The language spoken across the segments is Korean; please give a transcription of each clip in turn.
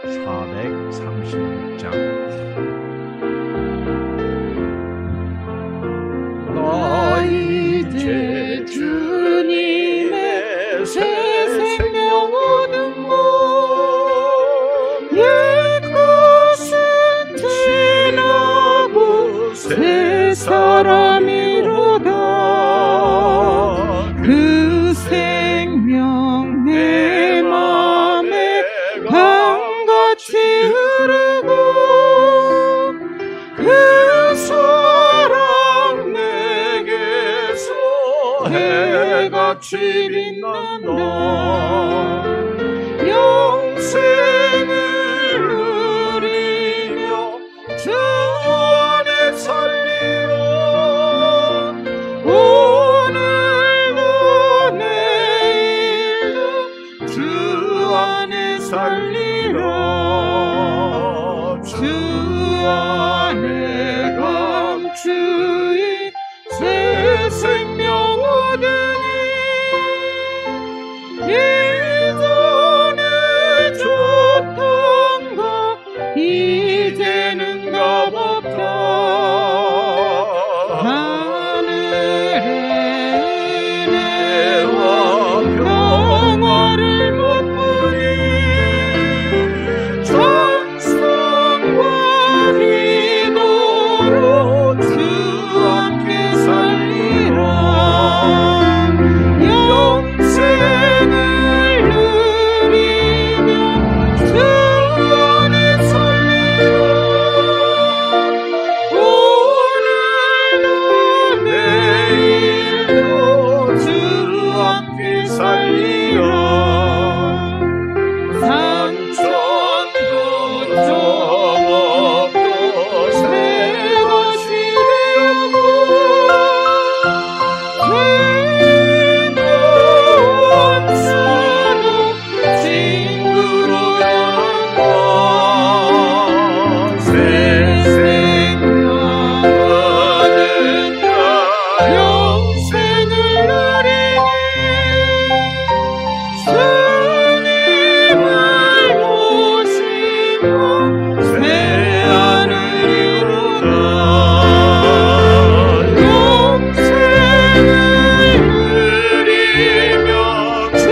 436장. 나 이제 주님의 새 생명 얻은 몸, 옛 것은 지나고 새 사람이로다. 그 생명 내 맘에 강같이 흐르고 그 사랑 내게서 해같이 빛난다. 영생을 누리며 주 안에 살리라. 오늘도 내일도 주 안에 살리라. 주 안에 감추인 새 생명 얻으니 이전에 줬던 것 이제는 값없다. 하늘의 은혜와 평화를 맛보니 찬송과 기도로 주 함께 살리라. 영생을 누리며 주 안에 살리라. 오늘도 내일도 주 함께 살리라. 산천도 저먹도 새 것이 되었고 죄인도 원수도 친구로 변한다. 새 생명 얻은 자 영생을 누리니 주님을 모시고 새하늘 이루다. 영생을 누리며 주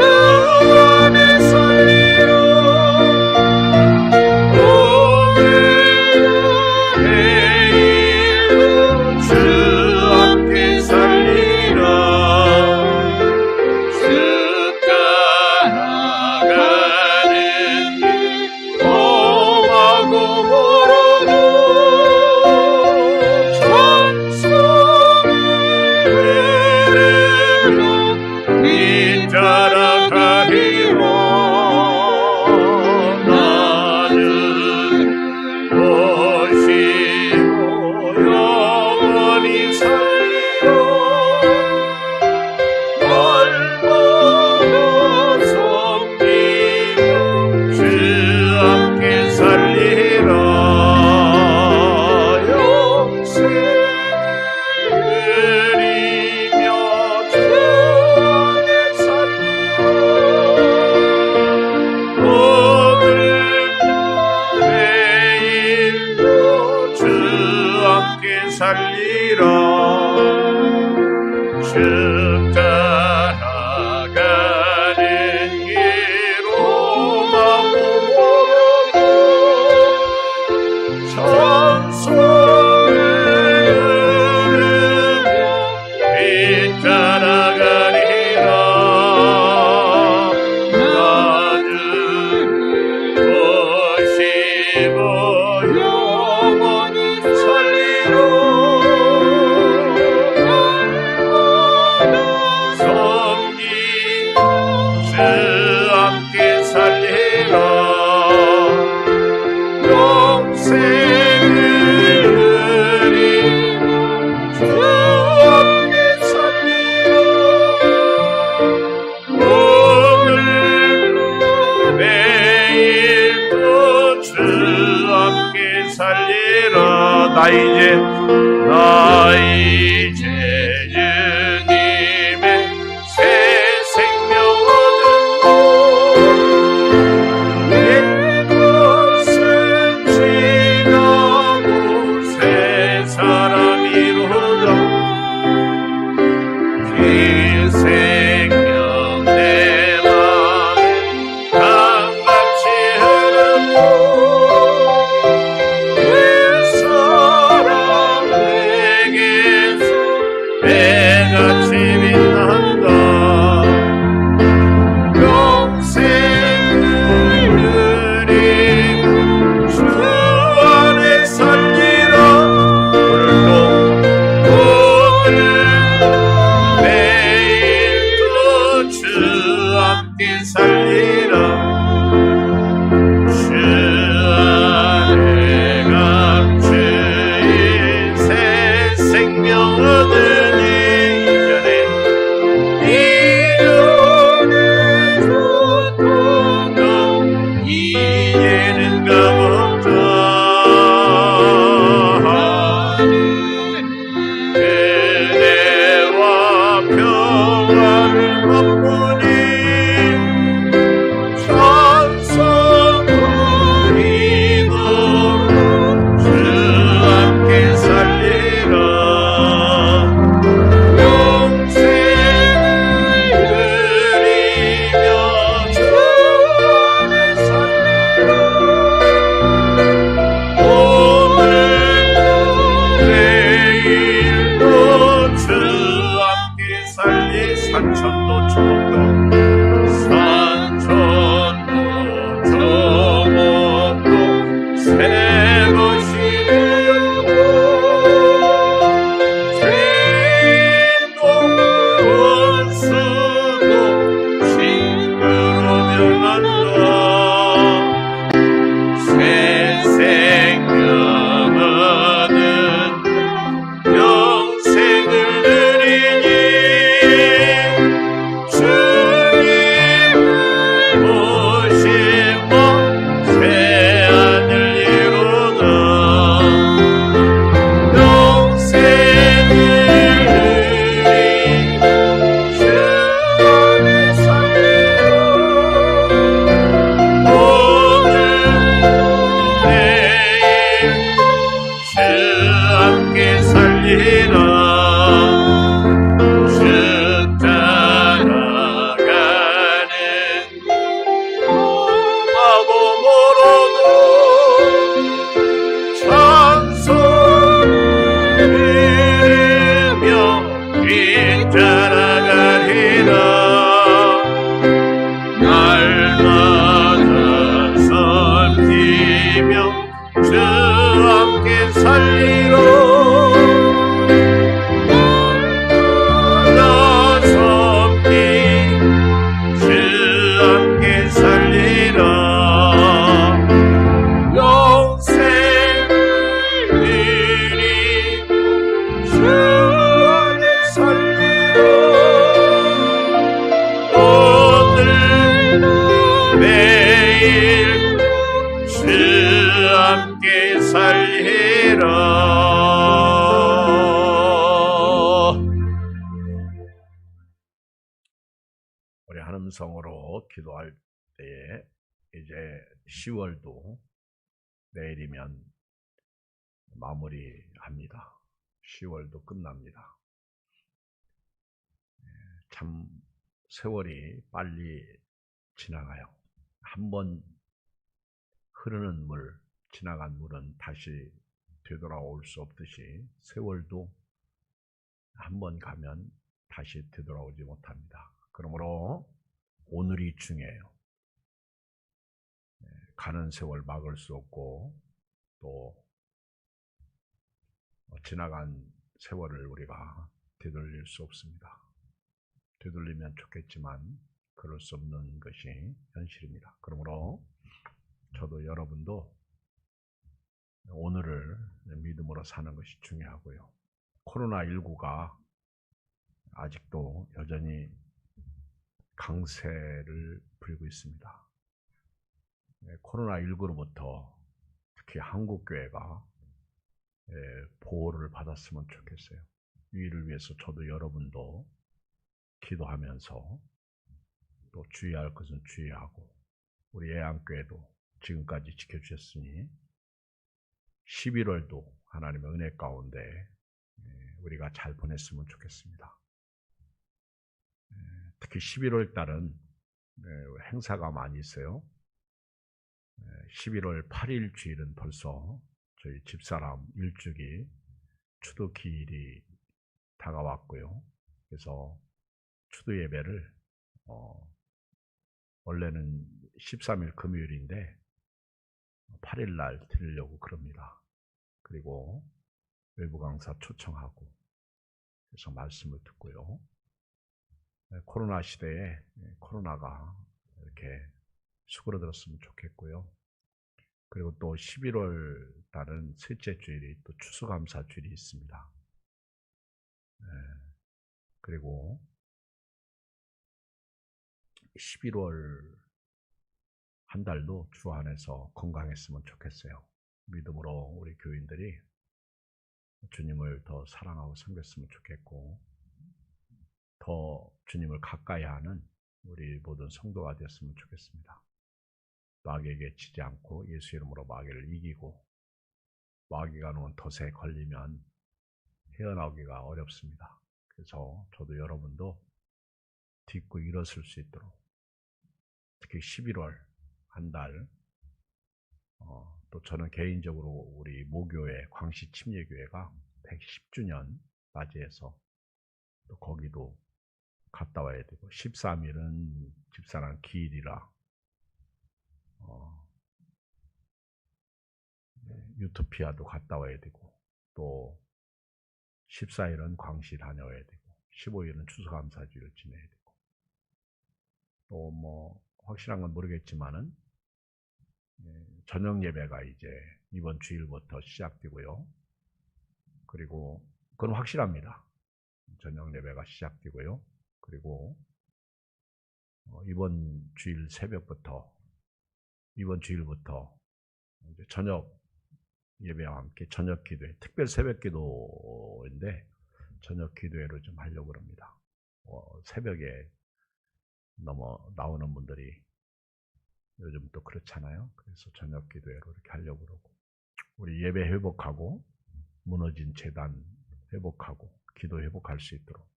안에 살리라. 오늘도 내일도 주 함께 살리라. 주가 나가는 길 험하고 멀어도 찬송을 부르며 빗자락하리라. 나를 모시고 영원히 살리라. 날마다 섬기며 주 함께 살리라. 영생을 누리며 주 안에 살리라. 오늘도 내일도 주 함께 살리라. 주 따라가는 길 험하고 멀어도 찬송을 부르며 빗자락하리라. 나를 모시고 영원히 살리라. 섬기며 주 함께 살리라. 영생을 누리며 주 함께 살리라. 오늘도 내일도 주 함께 살리라. 나 이제 주님의 새 생명 얻은 곳 내리며 주 함께 살리라. 나 섬기 주 함께 살리라. 영생을 이리 주 안에 살리라. 오늘도 매일 주 함께 살리라. 우리 한음성으로 기도할 때에 이제 10월도 내일이면 마무리합니다. 10월도 끝납니다. 참 세월이 빨리 지나가요. 한번 흐르는 물, 지나간 물은 다시 되돌아올 수 없듯이 세월도 한번 가면 다시 되돌아오지 못합니다. 그러므로 오늘이 중요해요. 가는 세월 막을 수 없고 또 지나간 세월을 우리가 되돌릴 수 없습니다. 되돌리면 좋겠지만 그럴 수 없는 것이 현실입니다. 그러므로 저도 여러분도 오늘을 믿음으로 사는 것이 중요하고요. 코로나19가 아직도 여전히 강세를 부리고 있습니다. 코로나19로부터 특히 한국교회가 보호를 받았으면 좋겠어요. 이를 위해서 저도 여러분도 기도하면서 또 주의할 것은 주의하고 우리 예안교회도 지금까지 지켜주셨으니 11월도 하나님의 은혜 가운데 우리가 잘 보냈으면 좋겠습니다. 특히 11월 달은 행사가 많이 있어요. 11월 8일 주일은 벌써 저희 집사람 일주기 추도 기일이 다가왔고요. 그래서 추도 예배를 원래는 13일 금요일인데 8일 날 드리려고 그럽니다. 그리고 외부 강사 초청하고 그래서 말씀을 듣고요. 코로나 시대에 코로나가 이렇게 수그러들었으면 좋겠고요. 그리고 또 11월 달은 셋째 주일이 또 추수감사 주일이 있습니다. 그리고 11월 한 달도 주 안에서 건강했으면 좋겠어요. 믿음으로 우리 교인들이 주님을 더 사랑하고 섬겼으면 좋겠고 더 주님을 가까이 하는 우리 모든 성도가 되었으면 좋겠습니다. 마귀에게 지지 않고 예수 이름으로 마귀를 이기고 마귀가 놓은 덫에 걸리면 헤어나오기가 어렵습니다. 그래서 저도 여러분도 딛고 일어설 수 있도록 특히 11월 한 달 또 저는 개인적으로 우리 모교회 광시 침례교회가 110주년 맞이해서 또 거기도 갔다 와야 되고 13일은 집사람 기일이라 유토피아도 갔다 와야 되고 또 14일은 광시 다녀와야 되고 15일은 추수감사주일을 지내야 되고 또 뭐 확실한 건 모르겠지만은 저녁 예배가 이제 이번 주일부터 시작되고요. 그리고 그건 확실합니다. 저녁 예배가 시작되고요. 그리고 이번 주일부터 이제 저녁 예배와 함께 저녁 기도회, 특별 새벽 기도인데 저녁 기도회로 좀 하려고 합니다. 새벽에 나오는 분들이 요즘 또 그렇잖아요. 그래서 저녁 기도회로 이렇게 하려고 그러고 우리 예배 회복하고 무너진 재단 회복하고 기도 회복할 수 있도록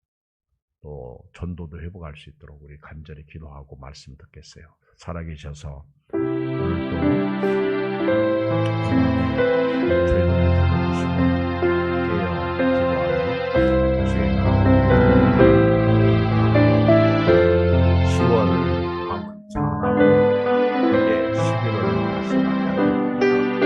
또 전도도 회복할 수 있도록 우리 간절히 기도하고 말씀 듣겠어요. 살아계셔서 오늘도 저희들을 불러주시고 깨어 기도하여 주의 가운데 10월을 마무리 잘하고 이제 11월을 다시 맞이하는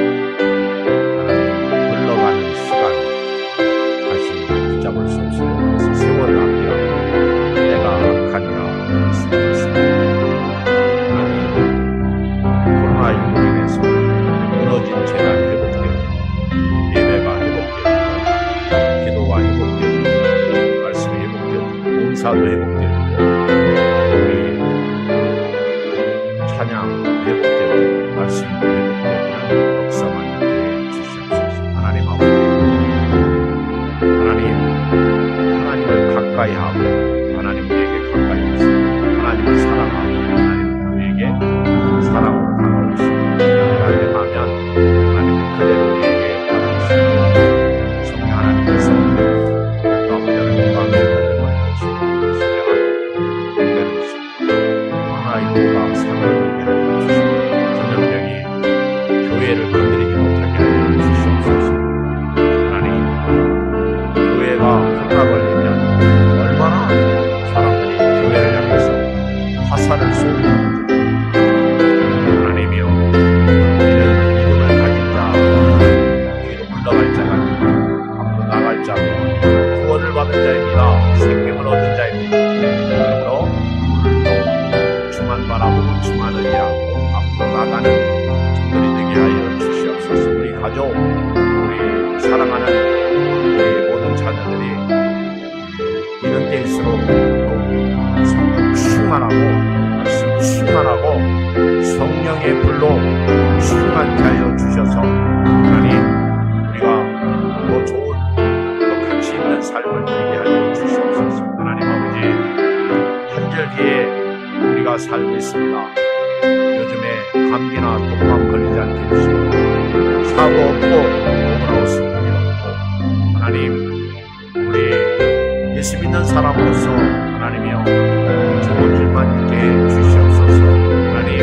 가족, 우리 사랑하는 우리 모든 자녀들이 이런 때일수록 또 성령 충만하고 말씀 충만하고 성령의 불로 충만케 하여 주셔서 하나님 우리가 더 좋은 더 가치 있는 삶을 누리게 하여 주시옵소서. 하나님 아버지 한 절 뒤에 우리가 살고 있습니다. 요즘에 감기나 독감 걸리지 않게 해주시고 사고 없고 몸으로 없을 일이 없고 하나님 우리 예수 믿는 사람으로서 하나님이여 좋은 일만 있게 해주시옵소서. 하나님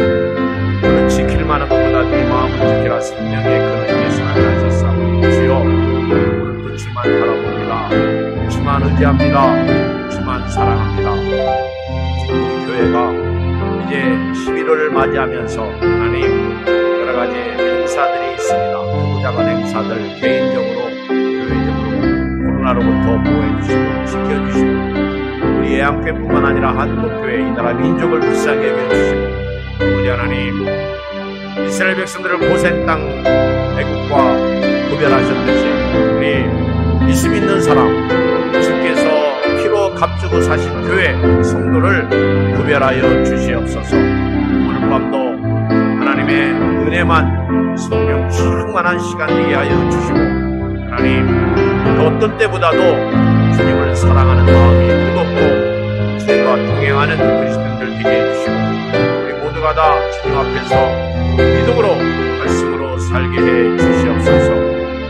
너는 지킬 만한 것보다 네 마음을 지키라 생명의 근원 예수 하나님하셨사오니 주여 오늘도 주만 바라봅니다. 주만 의지합니다. 주만 사랑합니다. 우리 교회가 이제 11월을 맞이하면서 하나님 여러 가지 행사들이 있습니다. 크고 작은 행사들 개인적으로 교회적으로 코로나로부터 보호해 주시고 지켜주시고 우리 예양교회뿐만 아니라 한국교회 이 나라 민족을 불쌍히 여겨주시고 우리 하나님 이스라엘 백성들을 고센 땅 애국과 구별하셨듯이 우리 예수 믿는 사람 주께서 피로 값주고 사신 교회 성도를 구별하여 주시옵소서. 오늘 밤도 하나님의 은혜만 성령 충만한 시간 되게 하여 주시고 하나님 그 어떤 때보다도 주님을 사랑하는 마음이 뜨겁고 주님과 동행하는 그리스도인들 되게 해주시고 우리 모두가 다 주님 앞에서 믿음으로 말씀으로 살게 해 주시옵소서.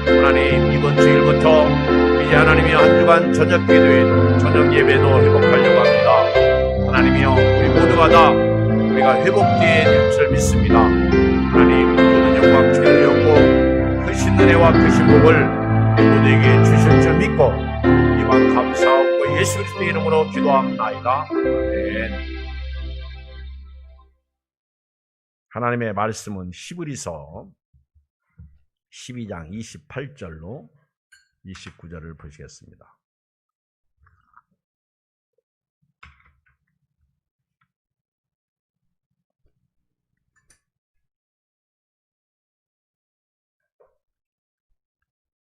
하나님 이번 주일부터 이제 하나님이 한 주간 저녁 기도에도 저녁 예배도 회복하려고 합니다. 하나님이여 우리 모두가 다 우리가 회복되어야 될 줄 믿습니다. 하나님 모든 영광 주를 얻고 크신 은혜와 크신 복을 모두에게 주실 줄 믿고 이만 감사하고 예수 그리스도의 이름으로 기도합나이다. 아멘. 하나님의 말씀은 히브리서 12장 28절로 29절을 보시겠습니다.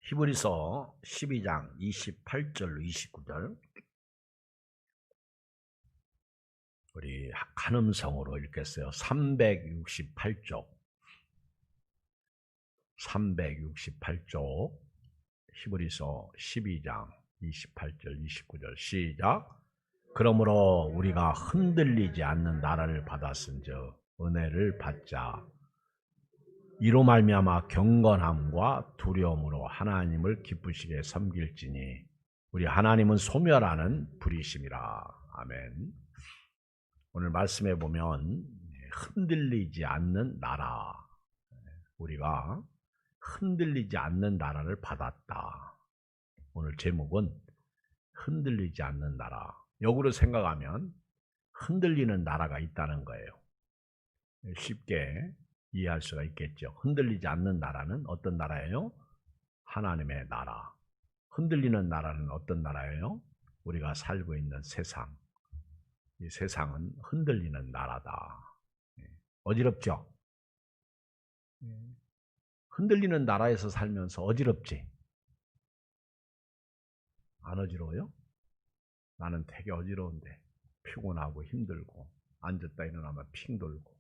히브리서 12장 28절로 29절 우리 간음성으로 읽겠어요. 368쪽 368쪽 히브리서 12장 28절 29절 시작. 그러므로 우리가 흔들리지 않는 나라를 받았은즉 은혜를 받자. 이로 말미암아 경건함과 두려움으로 하나님을 기쁘시게 섬길지니 우리 하나님은 소멸하는 불이심이라. 아멘. 오늘 말씀에 보면 흔들리지 않는 나라, 우리가 흔들리지 않는 나라를 받았다. 오늘 제목은 흔들리지 않는 나라. 역으로 생각하면 흔들리는 나라가 있다는 거예요. 쉽게 이해할 수가 있겠죠. 흔들리지 않는 나라는 어떤 나라예요? 하나님의 나라. 흔들리는 나라는 어떤 나라예요? 우리가 살고 있는 세상. 이 세상은 흔들리는 나라다. 어지럽죠? 흔들리는 나라에서 살면서 어지럽지? 안 어지러워요? 나는 되게 어지러운데 피곤하고 힘들고 앉았다 일어나면 핑 돌고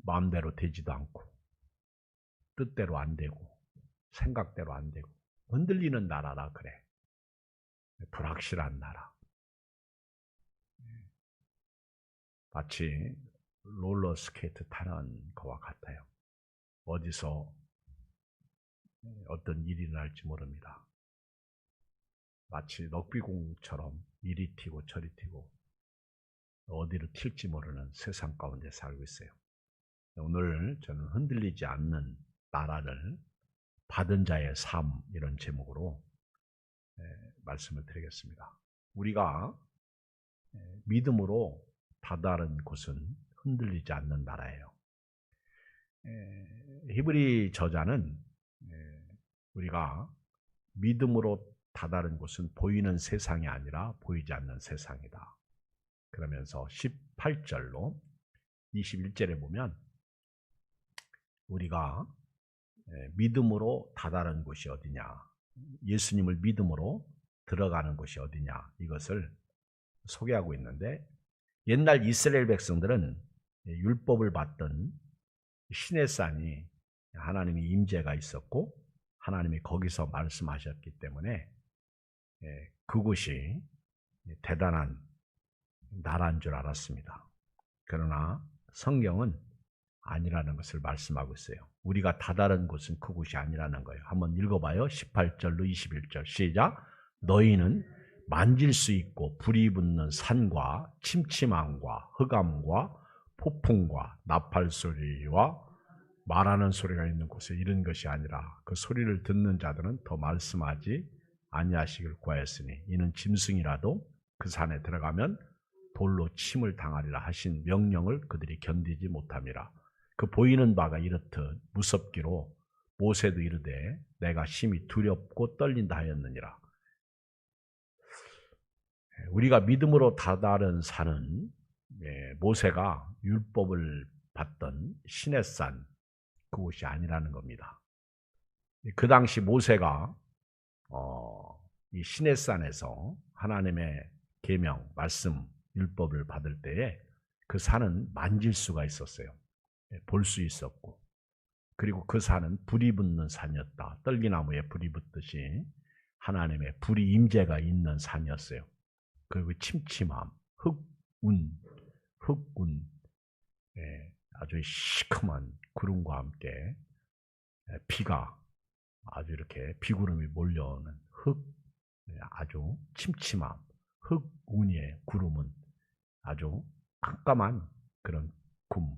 마음대로 되지도 않고 뜻대로 안 되고 생각대로 안 되고 흔들리는 나라라 그래. 불확실한 나라. 마치 롤러스케이트 타는 것과 같아요. 어디서 어떤 일이 날지 모릅니다. 마치 럭비공처럼 이리 튀고 저리 튀고 어디로 튈지 모르는 세상 가운데 살고 있어요. 오늘 저는 흔들리지 않는 나라를 받은 자의 삶 이런 제목으로 말씀을 드리겠습니다. 우리가 믿음으로 다다른 곳은 흔들리지 않는 나라예요. 히브리 저자는 우리가 믿음으로 다다른 곳은 보이는 세상이 아니라 보이지 않는 세상이다. 그러면서 18절로 21절에 보면 우리가 믿음으로 다다른 곳이 어디냐, 예수님을 믿음으로 들어가는 곳이 어디냐, 이것을 소개하고 있는데, 옛날 이스라엘 백성들은 율법을 받던 시내산이 하나님의 임재가 있었고 하나님이 거기서 말씀하셨기 때문에 그곳이 대단한 나라인 줄 알았습니다. 그러나 성경은 아니라는 것을 말씀하고 있어요. 우리가 다다른 곳은 그곳이 아니라는 거예요. 한번 읽어봐요. 18절로 21절 시작. 너희는 만질 수 있고 불이 붙는 산과 침침함과 흑암과 폭풍과 나팔 소리와 말하는 소리가 있는 곳에 이른 것이 아니라 그 소리를 듣는 자들은 더 말씀하지 아니하시길 구하였으니 이는 짐승이라도 그 산에 들어가면 돌로 침을 당하리라 하신 명령을 그들이 견디지 못함이라. 그 보이는 바가 이렇듯 무섭기로 모세도 이르되 내가 심히 두렵고 떨린다 하였느니라. 우리가 믿음으로 다다른 산은 모세가 율법을 받던 시내산, 그곳이 아니라는 겁니다. 그 당시 모세가 이 시내산에서 하나님의 계명, 말씀, 율법을 받을 때에 그 산은 만질 수가 있었어요. 볼 수 있었고, 그리고 그 산은 불이 붙는 산이었다. 떨기나무에 불이 붙듯이 하나님의 불이 임재가 있는 산이었어요. 그리고 침침함, 흑운, 아주 시커먼 구름과 함께 비가 아주 이렇게 비구름이 몰려오는 아주 침침함, 흑운의 구름은 아주 깜깜한 그런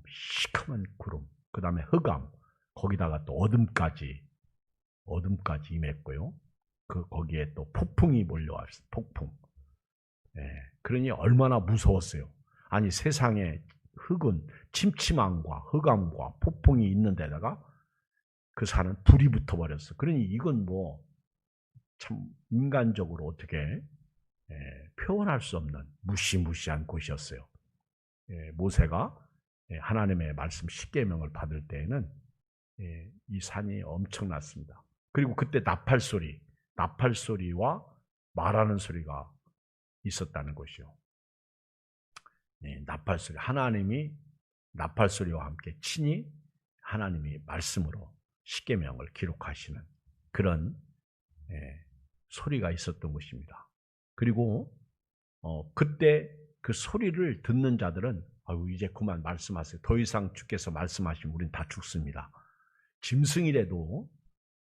시커먼 구름, 그 다음에 흑암, 거기다가 또 어둠까지 임했고요. 거기에 또 폭풍이 몰려왔어요. 폭풍. 그러니 얼마나 무서웠어요. 아니 세상에 흑은 침침함과 흑암과 폭풍이 있는 데다가 그 산은 불이 붙어버렸어. 그러니 이건 뭐 참 인간적으로 어떻게 표현할 수 없는 무시무시한 곳이었어요. 모세가 하나님의 말씀 십계명을 받을 때에는 이 산이 엄청났습니다. 그리고 그때 나팔 소리와 말하는 소리가 있었다는 것이요. 나팔 소리, 하나님이 나팔 소리와 함께 친히 하나님이 말씀으로 십계명을 기록하시는 그런 소리가 있었던 것입니다. 그리고 그때 그 소리를 듣는 자들은 이제 그만 말씀하세요. 더 이상 주께서 말씀하시면 우린 다 죽습니다. 짐승이라도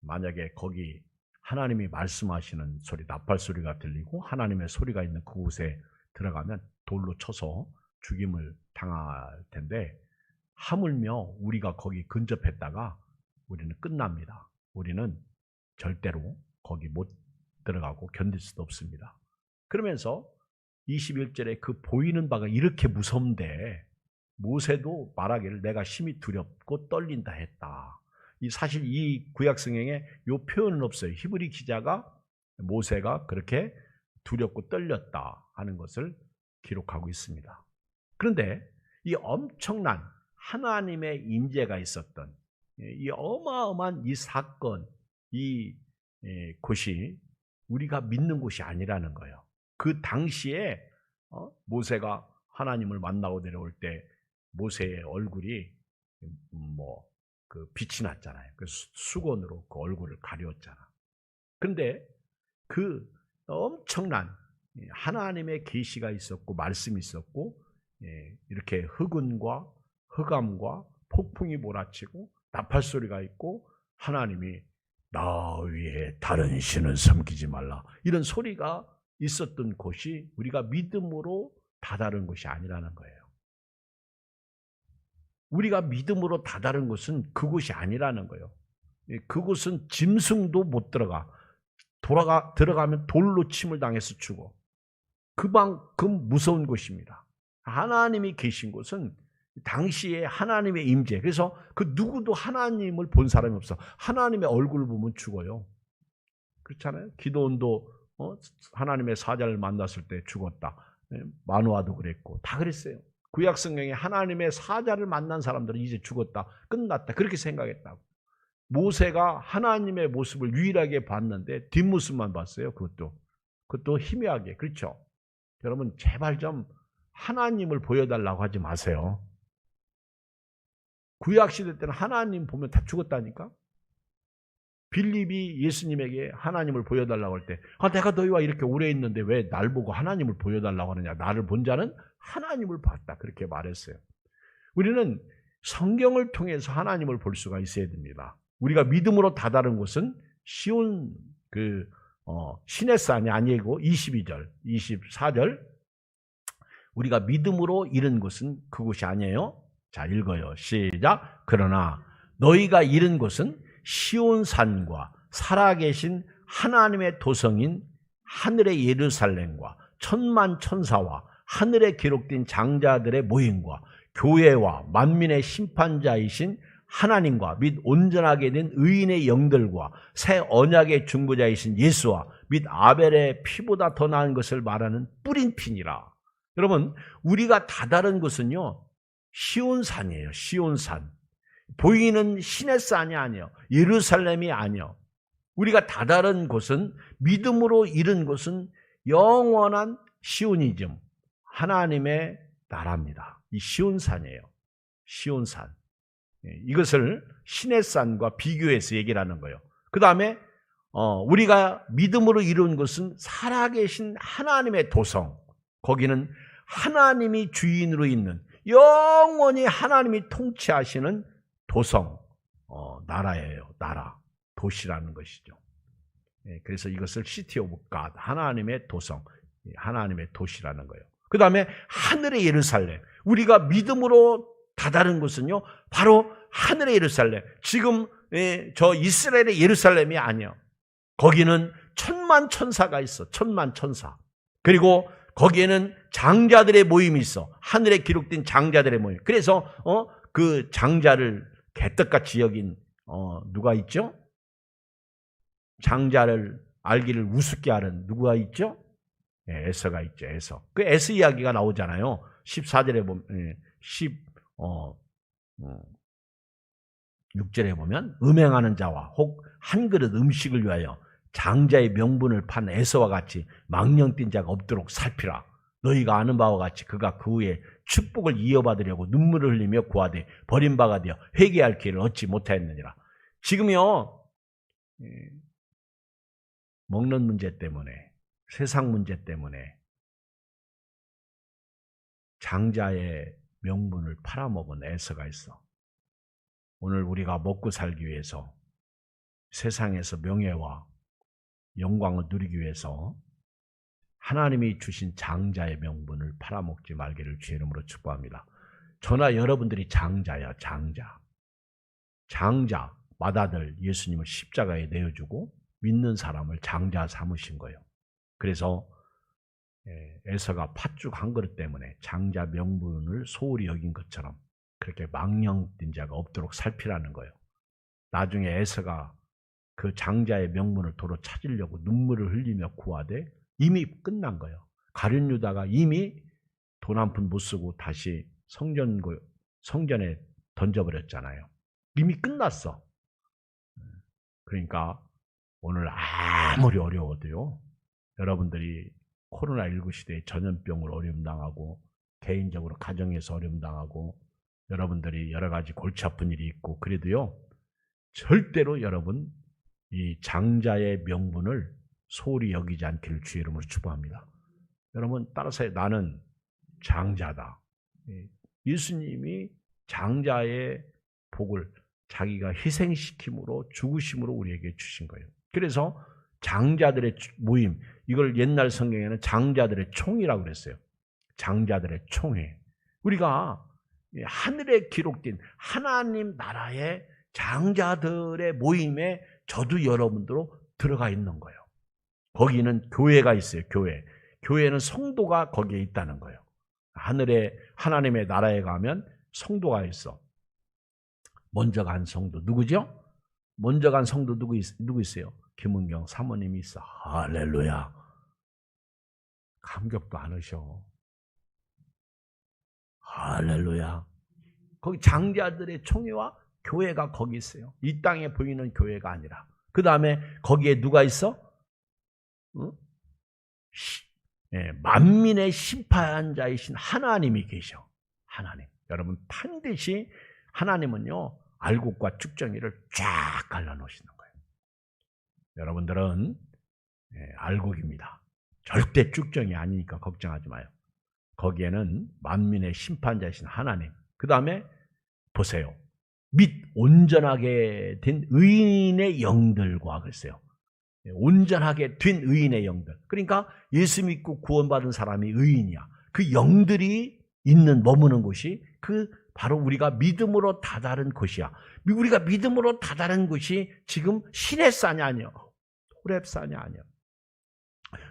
만약에 거기 하나님이 말씀하시는 소리, 나팔 소리가 들리고 하나님의 소리가 있는 그곳에 들어가면 돌로 쳐서 죽임을 당할 텐데, 하물며 우리가 거기 근접했다가 우리는 끝납니다. 우리는 절대로 거기 못 들어가고 견딜 수도 없습니다. 그러면서 21절에 그 보이는 바가 이렇게 무섭는데 모세도 말하기를 내가 심히 두렵고 떨린다 했다. 사실 이 구약성경에 이 표현은 없어요. 히브리 기자가 모세가 그렇게 두렵고 떨렸다 하는 것을 기록하고 있습니다. 그런데 이 엄청난 하나님의 임재가 있었던 이 어마어마한 이 사건, 이 곳이 우리가 믿는 곳이 아니라는 거예요. 그 당시에 모세가 하나님을 만나고 내려올 때 모세의 얼굴이 그 빛이 났잖아요. 그 수건으로 그 얼굴을 가렸잖아. 그런데 그 엄청난 하나님의 계시가 있었고 말씀이 있었고 이렇게 흑운과 흑암과 폭풍이 몰아치고 나팔 소리가 있고 하나님이 나 위에 다른 신은 섬기지 말라 이런 소리가 있었던 곳이 우리가 믿음으로 다다른 것이 아니라는 거예요. 우리가 믿음으로 다다른 것은 그곳이 아니라는 거예요. 그곳은 짐승도 못 들어가면 돌로 침을 당해서 죽어. 그만큼 무서운 곳입니다. 하나님이 계신 곳은 당시에 하나님의 임재. 그래서 그 누구도 하나님을 본 사람이 없어. 하나님의 얼굴을 보면 죽어요. 그렇잖아요. 기도원도 하나님의 사자를 만났을 때 죽었다. 마노아도 그랬고 다 그랬어요. 구약 성경에 하나님의 사자를 만난 사람들은 이제 죽었다, 끝났다 그렇게 생각했다고. 모세가 하나님의 모습을 유일하게 봤는데 뒷모습만 봤어요. 그것도 희미하게. 그렇죠? 여러분 제발 좀 하나님을 보여달라고 하지 마세요. 구약시대 때는 하나님 보면 다 죽었다니까. 빌립이 예수님에게 하나님을 보여달라고 할 때 내가 너희와 이렇게 오래 있는데 왜 날 보고 하나님을 보여달라고 하느냐. 나를 본 자는 하나님을 봤다. 그렇게 말했어요. 우리는 성경을 통해서 하나님을 볼 수가 있어야 됩니다. 우리가 믿음으로 다다른 곳은 쉬운 시내산이 아니고 22절, 24절 우리가 믿음으로 이른 곳은 그곳이 아니에요. 자, 읽어요. 시작. 그러나 너희가 이른 곳은 시온산과 살아계신 하나님의 도성인 하늘의 예루살렘과 천만 천사와 하늘에 기록된 장자들의 모임과 교회와 만민의 심판자이신 하나님과 및 온전하게 된 의인의 영들과 새 언약의 중보자이신 예수와 및 아벨의 피보다 더 나은 것을 말하는 뿌린 피니라. 여러분, 우리가 다다른 것은요, 시온산이에요. 시온산. 보이는 시내산이 아니에요. 예루살렘이 아니에요. 우리가 다다른 곳은 믿음으로 이른 곳은 영원한 시온이즘, 하나님의 나라입니다. 이 시온산이에요. 시온산. 이것을 시내산과 비교해서 얘기를 하는 거예요. 그 다음에 우리가 믿음으로 이룬 것은 살아계신 하나님의 도성. 거기는 하나님이 주인으로 있는 영원히 하나님이 통치하시는 도성, 나라예요. 나라, 도시라는 것이죠. 그래서 이것을 시티 오브 갓, 하나님의 도성, 하나님의 도시라는 거예요. 그 다음에 하늘의 예루살렘. 우리가 믿음으로 다다른 곳은요, 바로 하늘의 예루살렘. 지금 저 이스라엘의 예루살렘이 아니에요. 거기는 천만 천사가 있어. 천만 천사. 그리고 거기에는 장자들의 모임이 있어. 하늘에 기록된 장자들의 모임. 그래서 그 장자를 개떡같이 여긴 누가 있죠? 장자를 알기를 우습게 하는 누가 있죠? 에서가 있죠. 에서. 그 에서 이야기가 나오잖아요. 14절에 보면 6절에 보면 음행하는 자와 혹 한 그릇 음식을 위하여 장자의 명분을 판 에서와 같이 망령뛴 자가 없도록 살피라. 너희가 아는 바와 같이 그가 그 후에 축복을 이어받으려고 눈물을 흘리며 구하되 버림바가 되어 회개할 기회를 얻지 못하였느니라. 지금요, 먹는 문제 때문에, 세상 문제 때문에 장자의 명분을 팔아먹은 에서가 있어. 오늘 우리가 먹고 살기 위해서 세상에서 명예와 영광을 누리기 위해서 하나님이 주신 장자의 명분을 팔아먹지 말기를 주의 이름으로 축복합니다. 저나 여러분들이 장자야, 장자. 장자, 맏아들 예수님을 십자가에 내어주고 믿는 사람을 장자 삼으신 거예요. 그래서 에서가 팥죽 한 그릇 때문에 장자 명분을 소홀히 여긴 것처럼 그렇게 망령된 자가 없도록 살피라는 거예요. 나중에 에서가 그 장자의 명분을 도로 찾으려고 눈물을 흘리며 구하되 이미 끝난 거예요. 가룟 유다가 이미 돈 한 푼 못 쓰고 다시 성전에 던져버렸잖아요. 이미 끝났어. 그러니까 오늘 아무리 어려워도요, 여러분들이 코로나19 시대에 전염병으로 어려움 당하고 개인적으로 가정에서 어려움 당하고 여러분들이 여러 가지 골치 아픈 일이 있고 그래도요, 절대로 여러분 이 장자의 명분을 소홀히 여기지 않기를 주의 이름으로 축복합니다. 여러분 따라서 나는 장자다. 예수님이 장자의 복을 자기가 희생시킴으로 죽으심으로 우리에게 주신 거예요. 그래서 장자들의 모임, 이걸 옛날 성경에는 장자들의 총이라고 그랬어요. 장자들의 총회. 우리가 하늘에 기록된 하나님 나라의 장자들의 모임에 저도 여러분들로 들어가 있는 거예요. 거기는 교회가 있어요. 교회. 교회는 성도가 거기에 있다는 거예요. 하늘에 하나님의 나라에 가면 성도가 있어. 먼저 간 성도 누구죠? 먼저 간 성도 누구 있어요? 김은경 사모님이 있어. 할렐루야. 감격도 안 하셔. 할렐루야. 거기 장자들의 총회와 교회가 거기 있어요. 이 땅에 보이는 교회가 아니라. 그 다음에 거기에 누가 있어? 응? 만민의 심판자이신 하나님이 계셔. 하나님. 여러분 반드시 하나님은요 알곡과 쭉정이를 쫙 갈라놓으시는 거예요. 여러분들은 알곡입니다. 절대 쭉정이 아니니까 걱정하지 마요. 거기에는 만민의 심판자이신 하나님. 그 다음에 보세요. 및 온전하게 된 의인의 영들과 그랬어요. 온전하게 된 의인의 영들. 그러니까 예수 믿고 구원받은 사람이 의인이야. 그 영들이 있는 머무는 곳이 그 바로 우리가 믿음으로 다다른 곳이야. 우리가 믿음으로 다다른 곳이 지금 시내산이 아니야. 호렙산이 아니야.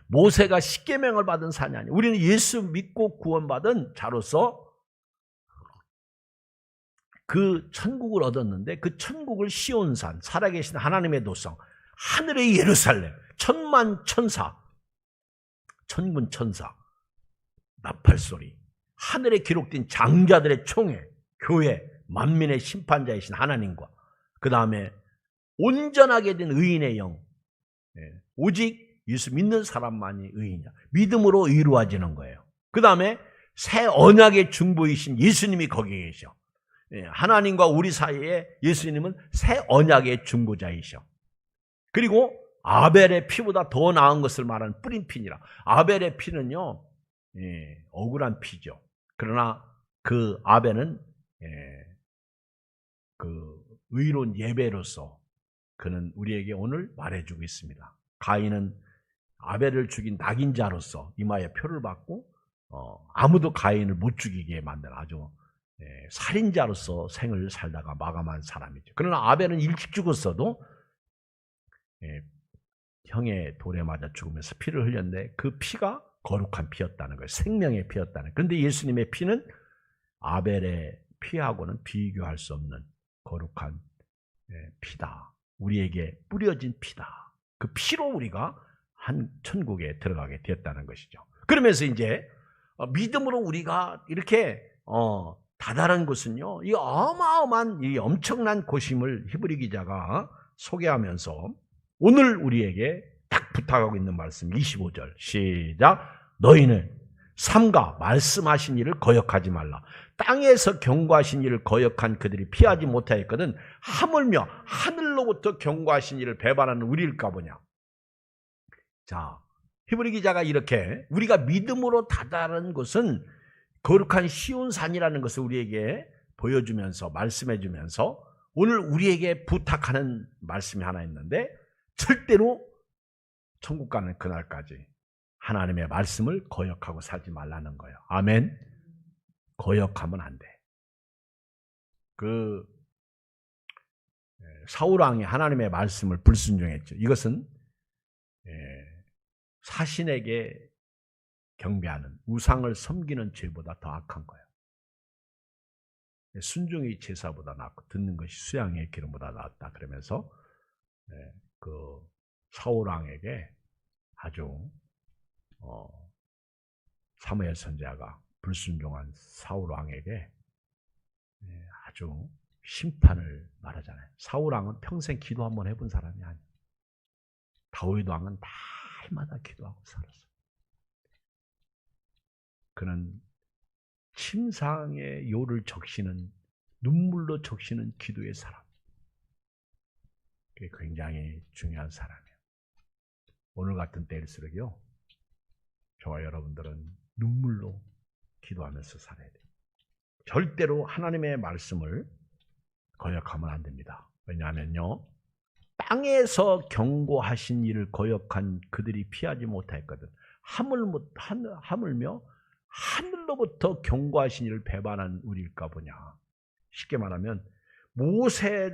모세가 십계명을 받은 산이 아니야. 우리는 예수 믿고 구원받은 자로서 그 천국을 얻었는데 그 천국을 시온산, 살아계신 하나님의 도성, 하늘의 예루살렘, 천만 천사, 천군 천사, 나팔소리, 하늘에 기록된 장자들의 총회, 교회, 만민의 심판자이신 하나님과 그 다음에 온전하게 된 의인의 영, 오직 예수 믿는 사람만이 의인이야. 믿음으로 이루어지는 거예요. 그 다음에 새 언약의 중보이신 예수님이 거기에 계셔. 하나님과 우리 사이에 예수님은 새 언약의 중보자이셔. 그리고 아벨의 피보다 더 나은 것을 말하는 뿌린 피니라. 아벨의 피는요 억울한 피죠. 그러나 그 아벨은 그 의로운 예배로서 그는 우리에게 오늘 말해주고 있습니다. 가인은 아벨을 죽인 낙인자로서 이마에 표를 받고 아무도 가인을 못 죽이게 만든 아주 살인자로서 생을 살다가 마감한 사람이죠. 그러나 아벨은 일찍 죽었어도 형의 돌에 맞아 죽으면서 피를 흘렸는데 그 피가 거룩한 피였다는 거예요. 생명의 피였다는 거예요. 그런데 예수님의 피는 아벨의 피하고는 비교할 수 없는 거룩한 피다. 우리에게 뿌려진 피다. 그 피로 우리가 한 천국에 들어가게 되었다는 것이죠. 그러면서 이제 믿음으로 우리가 이렇게 다다른 곳은요, 이 어마어마한 이 엄청난 곳임을 히브리 기자가 소개하면서 오늘 우리에게 딱 부탁하고 있는 말씀 25절 시작. 너희는 삼가 말씀하신 일을 거역하지 말라. 땅에서 경고하신 일을 거역한 그들이 피하지 못하였거든 하물며 하늘로부터 경고하신 일을 배반하는 우리일까 보냐. 자, 히브리 기자가 이렇게 우리가 믿음으로 다다른 것은 거룩한 시온산이라는 것을 우리에게 보여주면서 말씀해주면서 오늘 우리에게 부탁하는 말씀이 하나 있는데 절대로 천국 가는 그날까지 하나님의 말씀을 거역하고 살지 말라는 거예요. 아멘. 거역하면 안 돼. 그 사울 왕이 하나님의 말씀을 불순종했죠. 이것은 사신에게 경배하는 우상을 섬기는 죄보다 더 악한 거예요. 순종이 제사보다 낫고 듣는 것이 수양의 기름보다 낫다. 그러면서 그 사울 왕에게 아주 사무엘 선지자가 불순종한 사울 왕에게 아주 심판을 말하잖아요. 사울 왕은 평생 기도 한번 해본 사람이 아니에요. 다윗 왕은 날마다 기도하고 살았어요. 그는 침상의 요를 적시는 눈물로 적시는 기도의 사람. 그게 굉장히 중요한 사람이에요. 오늘 같은 때일수록요. 저와 여러분들은 눈물로 기도하면서 살아야 돼요. 절대로 하나님의 말씀을 거역하면 안 됩니다. 왜냐하면요. 땅에서 경고하신 일을 거역한 그들이 피하지 못했거든. 하물며 하늘로부터 경고하신 일을 배반한 우리일까 보냐. 쉽게 말하면 모세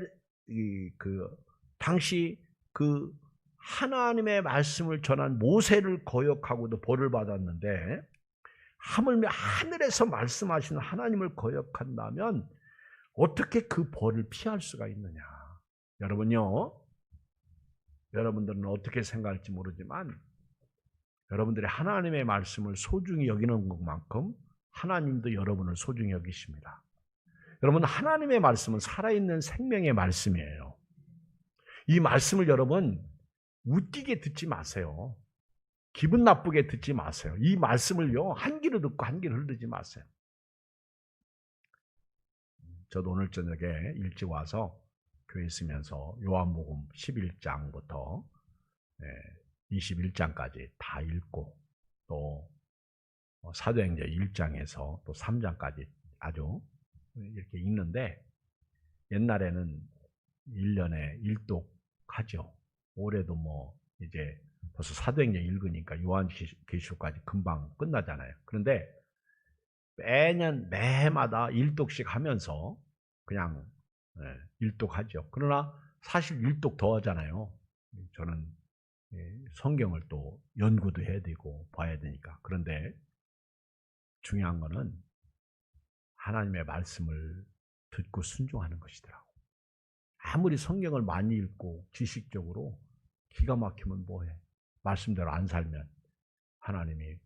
당시 그 하나님의 말씀을 전한 모세를 거역하고도 벌을 받았는데 하물며 하늘에서 말씀하시는 하나님을 거역한다면 어떻게 그 벌을 피할 수가 있느냐. 여러분요. 여러분들은 어떻게 생각할지 모르지만 여러분들이 하나님의 말씀을 소중히 여기는 것만큼 하나님도 여러분을 소중히 여기십니다. 여러분, 하나님의 말씀은 살아있는 생명의 말씀이에요. 이 말씀을 여러분 웃기게 듣지 마세요. 기분 나쁘게 듣지 마세요. 이 말씀을요, 한 귀로 듣고 한 귀로 흐르지 마세요. 저도 오늘 저녁에 일찍 와서 교회 있으면서 요한복음 11장부터 21장까지 다 읽고, 또 사도행전 1장에서 또 3장까지 아주 이렇게 읽는데, 옛날에는 1년에 1독하죠. 올해도 뭐 이제 벌써 사도행전 읽으니까 요한계시록까지 금방 끝나잖아요. 그런데 매마다 1독씩 하면서 그냥 1독하죠. 그러나 사실 1독 더 하잖아요. 저는 성경을 또 연구도 해야 되고 봐야 되니까. 그런데 중요한 거는 하나님의 말씀을 듣고 순종하는 것이더라고. 아무리 성경을 많이 읽고 지식적으로 기가 막히면 뭐해? 말씀대로 안 살면 하나님이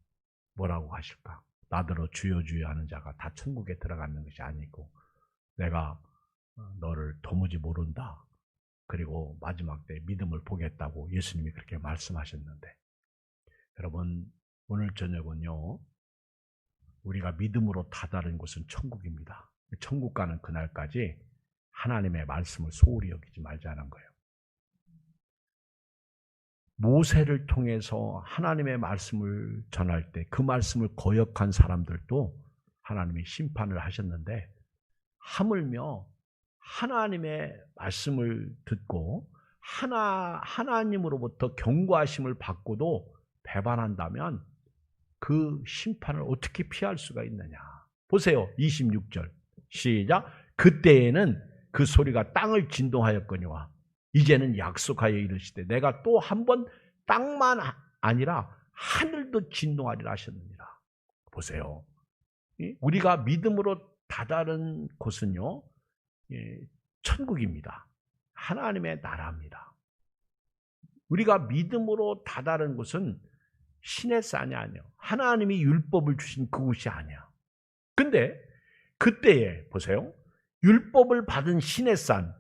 뭐라고 하실까? 나더러 주여 주여 하는 자가 다 천국에 들어가는 것이 아니고, 내가 너를 도무지 모른다, 그리고 마지막 때 믿음을 보겠다고 예수님이 그렇게 말씀하셨는데, 여러분 오늘 저녁은요, 우리가 믿음으로 다다른 곳은 천국입니다. 천국 가는 그날까지 하나님의 말씀을 소홀히 여기지 말자는 거예요. 모세를 통해서 하나님의 말씀을 전할 때 그 말씀을 거역한 사람들도 하나님이 심판을 하셨는데, 하물며 하나님의 말씀을 듣고 하나님으로부터 경고하심을 받고도 배반한다면 그 심판을 어떻게 피할 수가 있느냐. 보세요. 26절 시작. 그때에는 그 소리가 땅을 진동하였거니와 이제는 약속하여 이르시되 내가 또 한 번 땅만 아니라 하늘도 진동하리라 하셨느니라. 보세요. 우리가 믿음으로 다다른 곳은요, 천국입니다. 하나님의 나라입니다. 우리가 믿음으로 다다른 곳은 신의 산이 아니에요. 하나님이 율법을 주신 그곳이 아니야. 근데 그때에 보세요. 율법을 받은 신의 산,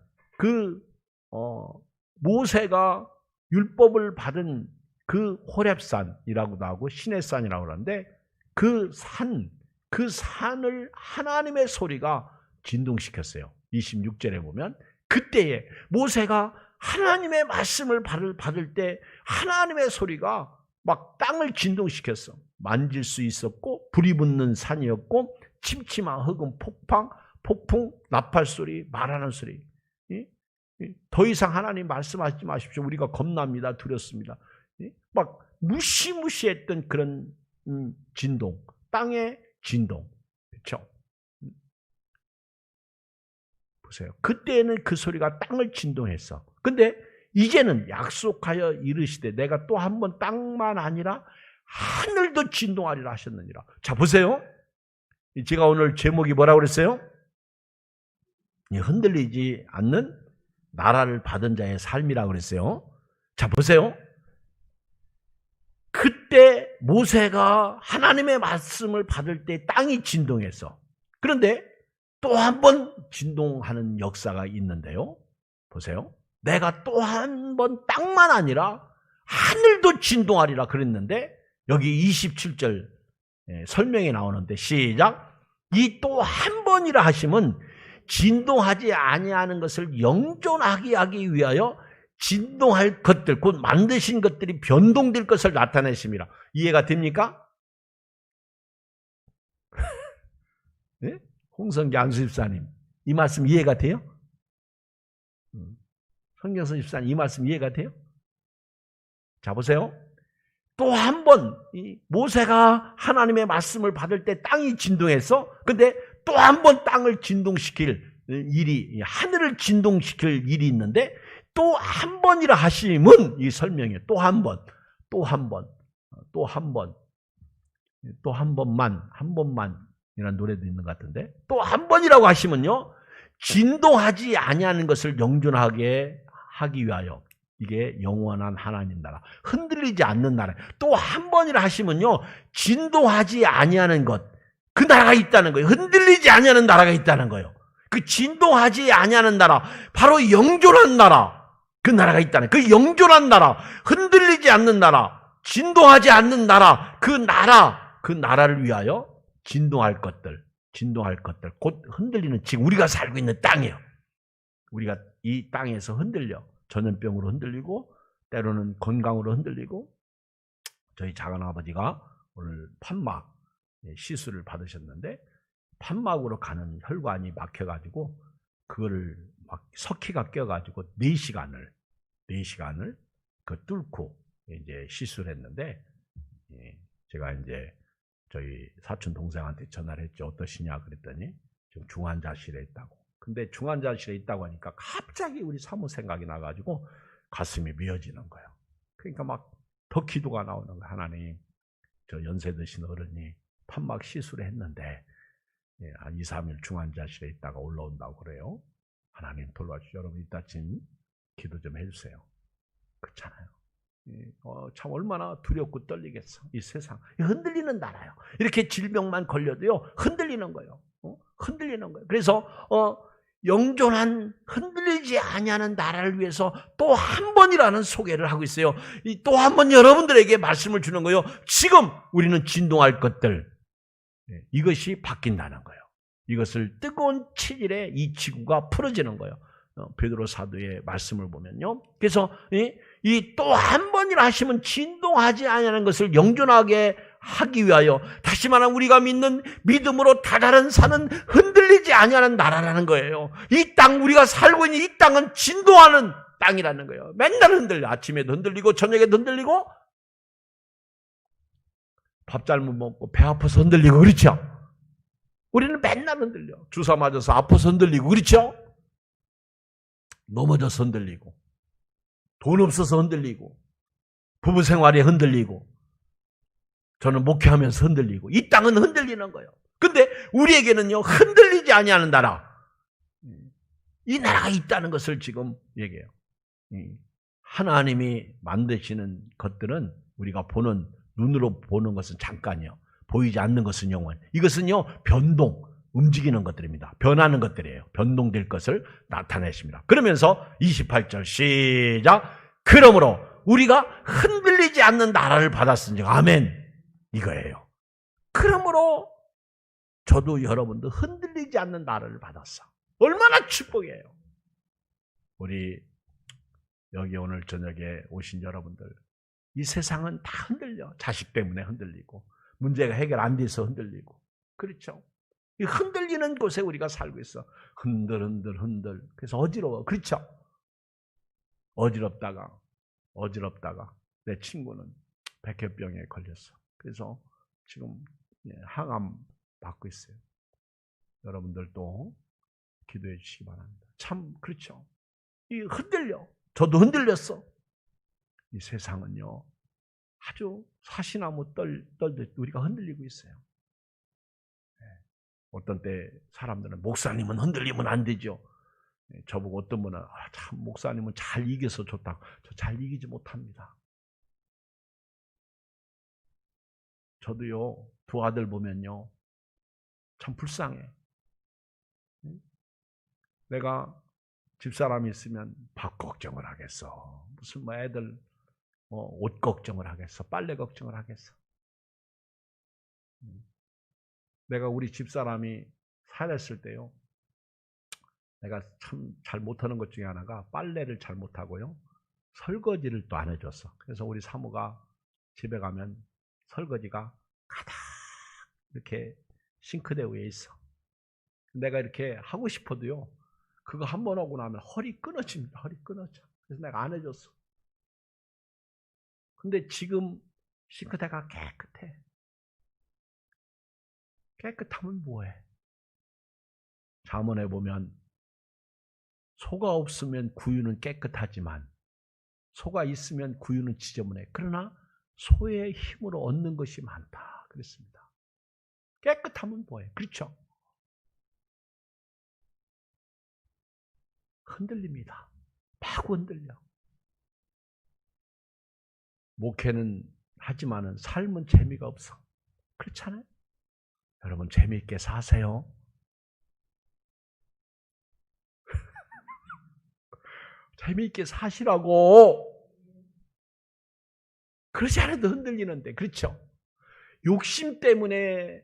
모세가 율법을 받은 그 호렙산이라고도 하고 신의 산이라고 하는데, 그 산을 하나님의 소리가 진동시켰어요. 26절에 보면 그때에 모세가 하나님의 말씀을 받을 때 하나님의 소리가 막 땅을 진동시켰어. 만질 수 있었고, 불이 붙는 산이었고, 침침한 흙은 폭풍, 나팔 소리, 말하는 소리. 더 이상 하나님 말씀하지 마십시오. 우리가 겁납니다. 두렵습니다. 막 무시무시했던 그런 진동, 땅의 진동. 그렇죠? 보세요. 그때는 그 소리가 땅을 진동했어. 근데 이제는 약속하여 이르시되 내가 또 한 번 땅만 아니라 하늘도 진동하리라 하셨느니라. 자, 보세요. 제가 오늘 제목이 뭐라고 그랬어요? 흔들리지 않는 나라를 받은 자의 삶이라고 그랬어요. 자, 보세요. 그때 모세가 하나님의 말씀을 받을 때 땅이 진동했어. 그런데 또 한 번 진동하는 역사가 있는데요. 보세요. 내가 또 한 번 땅만 아니라 하늘도 진동하리라 그랬는데, 여기 27절 설명이 나오는데 시작. 이 또 한 번이라 하심은 진동하지 아니하는 것을 영존하게 하기 위하여 진동할 것들, 곧 만드신 것들이 변동될 것을 나타내심이라. 이해가 됩니까? 네? 홍성기 안수집사님, 이 말씀 이해가 돼요? 성경선 집사님, 이 말씀 이해가 돼요? 자, 보세요. 또 한 번 모세가 하나님의 말씀을 받을 때 땅이 진동했어. 근데 또 한 번 땅을 진동시킬 일이, 하늘을 진동시킬 일이 있는데, 또 한 번이라 하심은, 이 설명이에요. 또 한 번, 또 한 번, 또 한 번, 또 한 번만, 한 번만 이라는 노래도 있는 것 같은데, 또 한 번이라고 하시면요, 진동하지 아니하는 것을 영존하게 하기 위하여, 이게 영원한 하나님 나라, 흔들리지 않는 나라. 또 한 번이라 하시면요, 진동하지 아니하는 것, 그 나라가 있다는 거예요. 흔들리지 아니하는 나라가 있다는 거예요. 그 진동하지 아니하는 나라, 바로 영존한 나라, 그 나라가 있다는 거예요. 그 영존한 나라, 흔들리지 않는 나라, 진동하지 않는 나라, 그 나라를 위하여 진동할 것들, 곧 흔들리는, 지금 우리가 살고 있는 땅이에요. 우리가 이 땅에서 흔들려. 전염병으로 흔들리고, 때로는 건강으로 흔들리고, 저희 작은아버지가 오늘 판막 시술을 받으셨는데, 판막으로 가는 혈관이 막혀가지고, 그거를 막 석희가 껴가지고 4시간을 그 뚫고 이제 시술했는데, 제가 이제 저희 사촌 동생한테 전화를 했죠. 어떠시냐 그랬더니 지금 중환자실에 있다고. 근데 중환자실에 있다고 하니까 갑자기 우리 사모 생각이 나가지고 가슴이 미어지는 거예요. 그러니까 막 더 기도가 나오는 거예요. 하나님, 저 연세 드신 어른이 판막 시술을 했는데 한 2, 3일 중환자실에 있다가 올라온다고 그래요. 하나님 돌봐주시오. 여러분 이따 좀 기도 좀 해주세요. 그렇잖아요. 참 얼마나 두렵고 떨리겠어. 이 세상 흔들리는 나라요. 이렇게 질병만 걸려도요 흔들리는 거예요. 흔들리는 거예요. 그래서 영존한 흔들리지 아니하는 나라를 위해서 또 한 번이라는 소개를 하고 있어요. 또 한 번 여러분들에게 말씀을 주는 거예요. 지금 우리는 진동할 것들, 이것이 바뀐다는 거예요. 이것을 뜨거운 치질에 이 지구가 풀어지는 거예요. 베드로 사도의 말씀을 보면요. 그래서 이 또 한 번이라 하시면 진동하지 아니하는 것을 영존하게 하기 위하여, 다시 말하면 우리가 믿는 믿음으로 다다른 산은 흔들리지 아니하는 나라라는 거예요. 이 땅, 우리가 살고 있는 이 땅은 진동하는 땅이라는 거예요. 맨날 흔들려. 아침에도 흔들리고 저녁에도 흔들리고, 밥 잘못 먹고 배 아파서 흔들리고, 그렇죠? 우리는 맨날 흔들려. 주사 맞아서 아파서 흔들리고, 그렇죠? 넘어져서 흔들리고, 돈 없어서 흔들리고, 부부 생활에 흔들리고, 저는 목회하면서 흔들리고, 이 땅은 흔들리는 거예요. 근데 우리에게는요, 흔들리지 아니하는 나라, 이 나라가 있다는 것을 지금 얘기해요. 하나님이 만드시는 것들은 우리가 눈으로 보는 것은 잠깐이요. 보이지 않는 것은 영원. 이것은요, 움직이는 것들입니다. 변하는 것들이에요. 변동될 것을 나타내십니다. 그러면서 28절 시작. 그러므로 우리가 흔들리지 않는 나라를 받았으니, 아멘, 이거예요. 그러므로 저도 여러분도 흔들리지 않는 나라를 받았어. 얼마나 축복이에요. 우리 여기 오늘 저녁에 오신 여러분들, 이 세상은 다 흔들려. 자식 때문에 흔들리고, 문제가 해결 안 돼서 흔들리고, 그렇죠? 이 흔들리는 곳에 우리가 살고 있어. 흔들. 그래서 어지러워. 그렇죠? 어지럽다가 내 친구는 백혈병에 걸렸어. 그래서 지금 항암 받고 있어요. 여러분들도 기도해 주시기 바랍니다. 참 그렇죠? 이 흔들려. 저도 흔들렸어. 이 세상은요, 아주 사시나무 떨듯 우리가 흔들리고 있어요. 어떤 때 사람들은 목사님은 흔들리면 안 되죠. 저보고 어떤 분은 참 목사님은 잘 이겨서 좋다고. 저 잘 이기지 못합니다. 저도요, 두 아들 보면요, 참 불쌍해. 내가 집사람이 있으면 밥 걱정을 하겠어. 무슨 애들 옷 걱정을 하겠어. 빨래 걱정을 하겠어. 내가 우리 집사람이 살았을 때요, 내가 참 잘 못하는 것 중에 하나가 빨래를 잘 못하고요, 설거지를 또 안 해줬어. 그래서 우리 사모가 집에 가면 설거지가 가득 이렇게 싱크대 위에 있어. 내가 이렇게 하고 싶어도요, 그거 한 번 하고 나면 허리 끊어집니다. 허리 끊어져. 그래서 내가 안 해줬어. 근데 지금 싱크대가 깨끗해. 깨끗하면 뭐해? 잠언에 보면 소가 없으면 구유는 깨끗하지만 소가 있으면 구유는 지저분해. 그러나 소의 힘으로 얻는 것이 많다 그랬습니다. 깨끗하면 뭐해? 그렇죠? 흔들립니다. 마구 흔들려. 목회는 하지만은 삶은 재미가 없어. 그렇잖아요? 여러분 재미있게 사세요. 재미있게 사시라고. 그러지 않아도 흔들리는데, 그렇죠? 욕심 때문에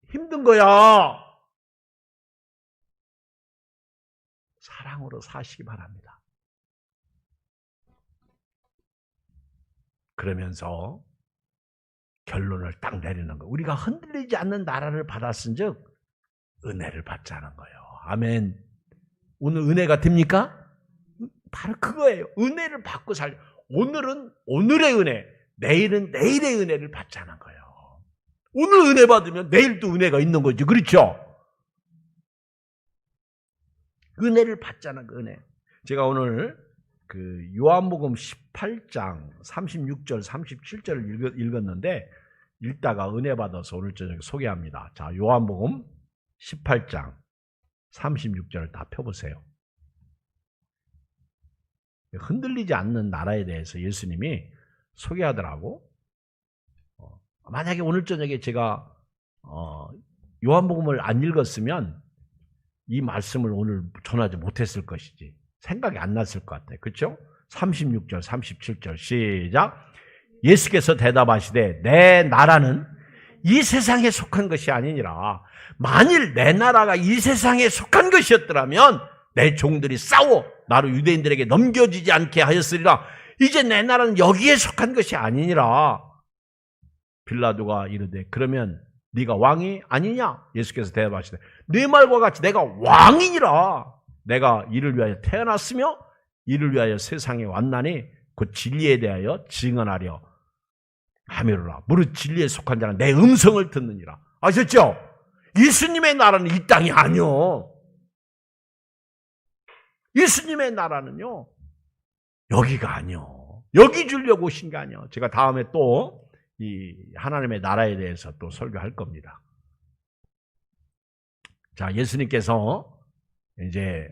힘든 거야. 사랑으로 사시기 바랍니다. 그러면서 결론을 딱 내리는 거. 우리가 흔들리지 않는 나라를 받았은즉 은혜를 받자는 거예요. 아멘. 오늘 은혜가 됩니까? 바로 그거예요. 은혜를 받고 살려. 오늘은 오늘의 은혜, 내일은 내일의 은혜를 받자는 거예요. 오늘 은혜 받으면 내일도 은혜가 있는 거죠. 그렇죠? 은혜를 받자는 그 은혜. 제가 오늘 그 요한복음 18장 36절 37절을 읽었는데 읽다가 은혜 받아서 오늘 저녁에 소개합니다. 자, 요한복음 18장 36절을 다 펴보세요. 흔들리지 않는 나라에 대해서 예수님이 소개하더라고. 만약에 오늘 저녁에 제가 요한복음을 안 읽었으면 이 말씀을 오늘 전하지 못했을 것이지. 생각이 안 났을 것 같아요. 그렇죠? 36절, 37절 시작. 예수께서 대답하시되 내 나라는 이 세상에 속한 것이 아니니라. 만일 내 나라가 이 세상에 속한 것이었더라면 내 종들이 싸워 나로 유대인들에게 넘겨지지 않게 하였으리라. 이제 내 나라는 여기에 속한 것이 아니니라. 빌라도가 이르되 그러면 네가 왕이 아니냐? 예수께서 대답하시되 네 말과 같이 내가 왕이니라. 내가 이를 위하여 태어났으며 이를 위하여 세상에 왔나니 곧 진리에 대하여 증언하려 하미로라. 무릇 진리에 속한 자는 내 음성을 듣느니라. 아셨죠? 예수님의 나라는 이 땅이 아니요. 예수님의 나라는요, 여기가 아니요. 여기 주려고 오신 게 아니요. 제가 다음에 또 이 하나님의 나라에 대해서 또 설교할 겁니다. 자, 예수님께서 이제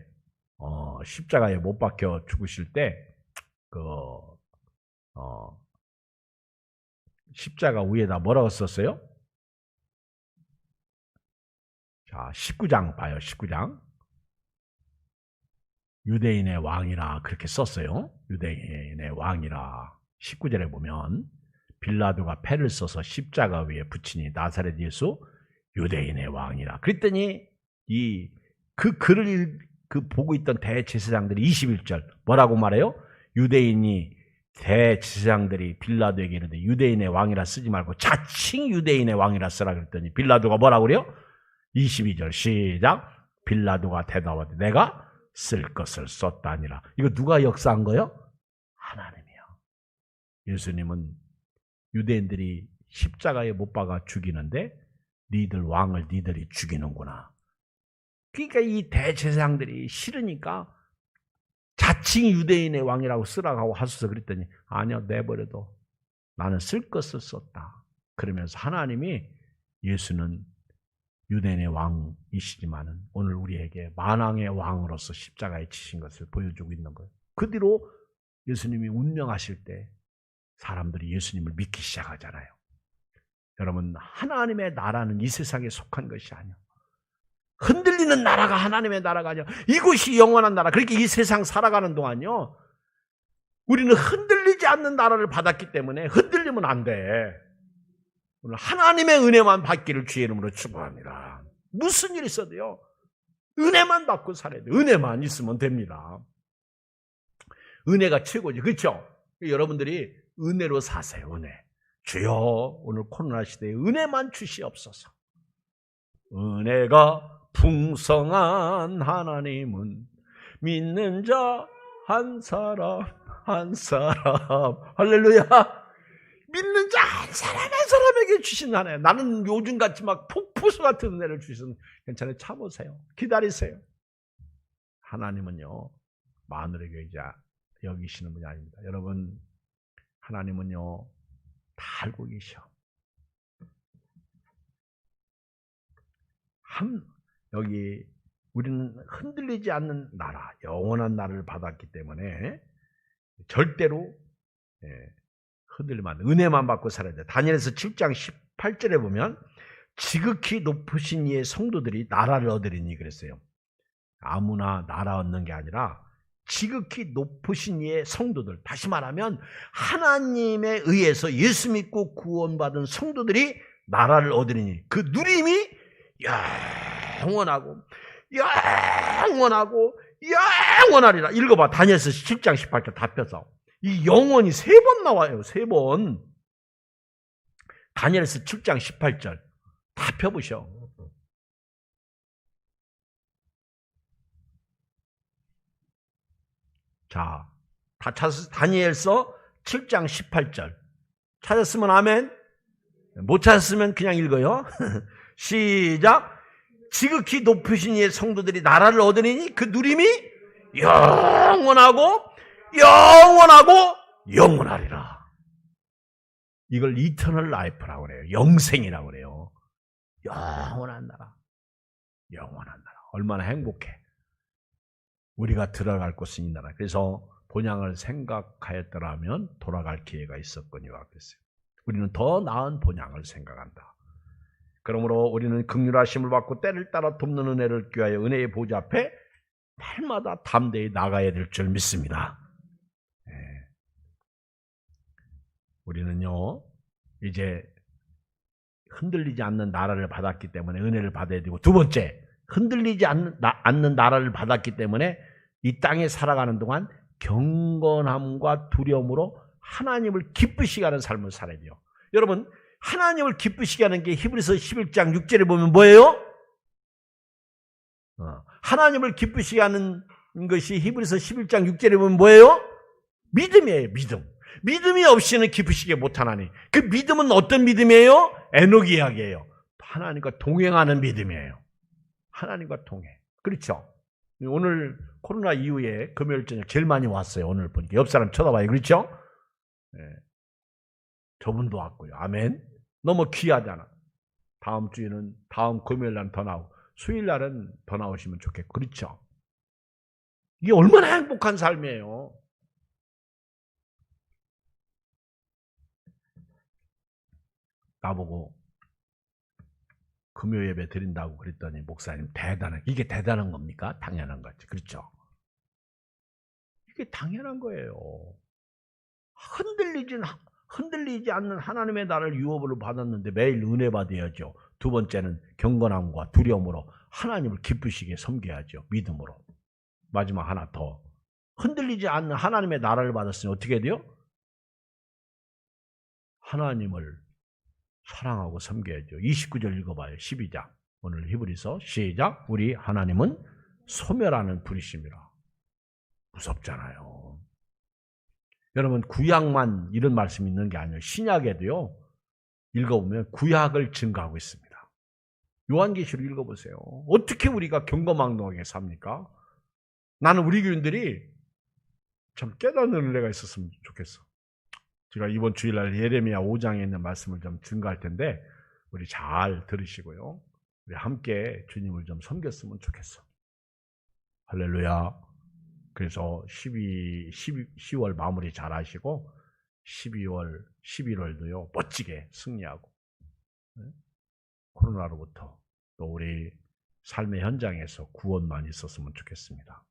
십자가에 못 박혀 죽으실 때 십자가 위에다 뭐라고 썼어요? 자, 19장 봐요. 19장. 유대인의 왕이라 그렇게 썼어요. 유대인의 왕이라. 19절에 보면 빌라도가 패를 써서 십자가 위에 붙이니 나사렛 예수 유대인의 왕이라. 그랬더니 그 글을 보고 있던 대제사장들이 21절 뭐라고 말해요? 유대인이 대제사장들이 빌라도에게 이르되 유대인의 왕이라 쓰지 말고 자칭 유대인의 왕이라 쓰라 그랬더니 빌라도가 뭐라고 그래요? 22절 시작. 빌라도가 대답하되 내가 쓸 것을 썼다니라. 이거 누가 역사한 거예요? 하나님이요. 예수님은 유대인들이 십자가에 못 박아 죽이는데 니들 왕을 니들이 죽이는구나. 그러니까 이 대제사장들이 싫으니까 자칭 유대인의 왕이라고 쓰라고 하소서 그랬더니 아니요, 내버려둬. 나는 쓸 것을 썼다. 그러면서 하나님이 예수는 유대인의 왕이시지만은 오늘 우리에게 만왕의 왕으로서 십자가에 치신 것을 보여주고 있는 거예요. 그 뒤로 예수님이 운명하실 때 사람들이 예수님을 믿기 시작하잖아요. 여러분, 하나님의 나라는 이 세상에 속한 것이 아니에요. 흔들리는 나라가 하나님의 나라가 아니에요. 이곳이 영원한 나라. 그렇게 이 세상 살아가는 동안요, 우리는 흔들리지 않는 나라를 받았기 때문에 흔들리면 안 돼. 오늘 하나님의 은혜만 받기를 주의 이름으로 축원합니다. 무슨 일이 있어도요, 은혜만 받고 살아야 돼요. 은혜만 있으면 됩니다. 은혜가 최고지. 그렇죠? 여러분들이 은혜로 사세요. 은혜. 주여, 오늘 코로나 시대에 은혜만 주시옵소서. 은혜가 풍성한 하나님은 믿는 자 한 사람 한 사람, 할렐루야, 믿는 자 한 사람 한 사람에게 주신 하나님. 나는 요즘같이 막 폭포수 같은 은혜를 주시는, 괜찮아요. 참으세요. 기다리세요. 하나님은요, 마누라에게 여기시는 분이 아닙니다. 여러분, 하나님은요, 다 알고 계셔. 여기 우리는 흔들리지 않는 나라, 영원한 나라를 받았기 때문에 절대로 흔들리면 안 돼. 은혜만 받고 살아야 돼. 다니엘서 7장 18절에 보면 지극히 높으신 이의 성도들이 나라를 얻으리니 그랬어요. 아무나 나라 얻는 게 아니라 지극히 높으신 이의 성도들, 다시 말하면 하나님에 의해서 예수 믿고 구원받은 성도들이 나라를 얻으리니 그 누림이 영원하고 영원하고 영원하리라. 읽어봐. 다니엘서 7장 18절 다 펴서. 이 영원이 3번 나와요. 3번. 다니엘서 7장 18절 다 펴보셔. 자, 다 찾았어. 다니엘서 7장 18절. 찾았으면 아멘. 못 찾았으면 그냥 읽어요. 시작. 지극히 높으신 이의 성도들이 나라를 얻으리니 그 누림이 영원하고 영원하고 영원하리라. 이걸 이터널 라이프라고 그래요. 영생이라고 그래요. 영원한 나라. 영원한 나라. 얼마나 행복해. 우리가 들어갈 곳은 이 나라. 그래서 본향을 생각하였더라면 돌아갈 기회가 있었거니와 그랬어요. 우리는 더 나은 본향을 생각한다. 그러므로 우리는 긍휼하심을 받고 때를 따라 돕는 은혜를 귀하여 은혜의 보좌 앞에 날마다 담대히 나가야 될 줄 믿습니다. 네. 우리는요 이제 흔들리지 않는 나라를 받았기 때문에 은혜를 받아야 되고, 두 번째 흔들리지 않는 나라를 받았기 때문에 이 땅에 살아가는 동안 경건함과 두려움으로 하나님을 기쁘시게 하는 삶을 살아야 돼요. 여러분, 하나님을 기쁘시게 하는 게 히브리서 11장 6절에 보면 뭐예요? 하나님을 기쁘시게 하는 것이 히브리서 11장 6절에 보면 뭐예요? 믿음이에요. 믿음. 믿음이 없이는 기쁘시게 못하나니. 그 믿음은 어떤 믿음이에요? 에녹 이야기예요. 하나님과 동행하는 믿음이에요. 하나님과 동행. 그렇죠? 오늘 코로나 이후에 금요일 저녁 제일 많이 왔어요. 오늘 보니까 옆 사람 쳐다봐요. 그렇죠? 네. 저분도 왔고요. 아멘. 너무 귀하잖아. 다음 주에는 다음 금요일 날은 더 나오고 수요일 날은 더 나오시면 좋겠고. 그렇죠? 이게 얼마나 행복한 삶이에요. 나보고 금요 예배 드린다고 그랬더니 목사님 대단해. 이게 대단한 겁니까? 당연한 거지. 그렇죠? 이게 당연한 거예요. 흔들리지 않는 하나님의 나라를 유업으로 받았는데 매일 은혜 받아야죠. 두 번째는 경건함과 두려움으로 하나님을 기쁘시게 섬겨야죠. 믿음으로. 마지막 하나 더. 흔들리지 않는 하나님의 나라를 받았으니 어떻게 돼요? 하나님을 사랑하고 섬겨야죠. 29절 읽어봐요. 12장. 오늘 히브리서 시작. 우리 하나님은 소멸하는 불이심이라. 무섭잖아요. 여러분, 구약만 이런 말씀이 있는 게 아니에요. 신약에도요, 읽어보면 구약을 증거하고 있습니다. 요한계시록 읽어보세요. 어떻게 우리가 경거망동하게 삽니까? 나는 우리 교인들이 참 깨닫는 은혜가 있었으면 좋겠어. 제가 이번 주일날 예레미야 5장에 있는 말씀을 좀 증거할 텐데 우리 잘 들으시고요. 우리 함께 주님을 좀 섬겼으면 좋겠어. 할렐루야. 그래서 10월 마무리 잘 하시고 12월, 11월도요 멋지게 승리하고 코로나로부터 또 우리 삶의 현장에서 구원만 있었으면 좋겠습니다.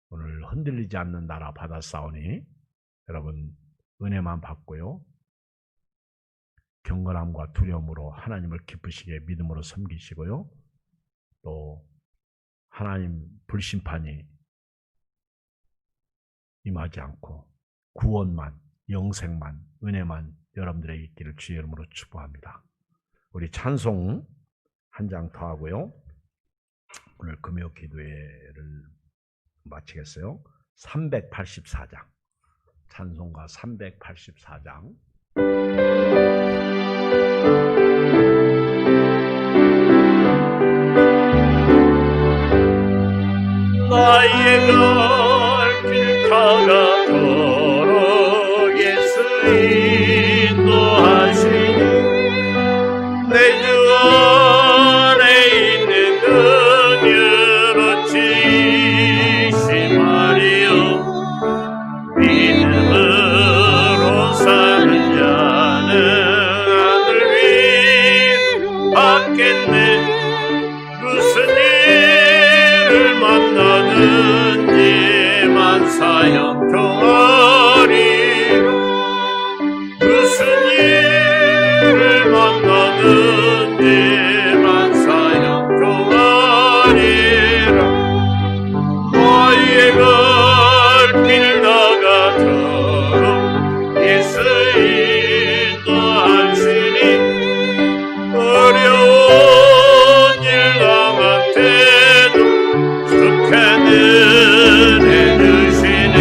오늘 흔들리지 않는 나라 받았사오니 여러분 은혜만 받고요. 경건함과 두려움으로 하나님을 기쁘시게 믿음으로 섬기시고요. 또 하나님 불심판이 임하지 않고 구원만, 영생만, 은혜만 여러분들에게 있기를 주의 이름으로 축복합니다. 우리 찬송 한 장 더 하고요. 오늘 금요 기도회를 마치겠어요. 384장. 찬송가 384장. 나의 갈 길 다가도록 예수 인도하시니 내 주 안에 있는 은혜로 지심하리요. 믿음으로 사는 자는 하늘 위로 은혜 주시네.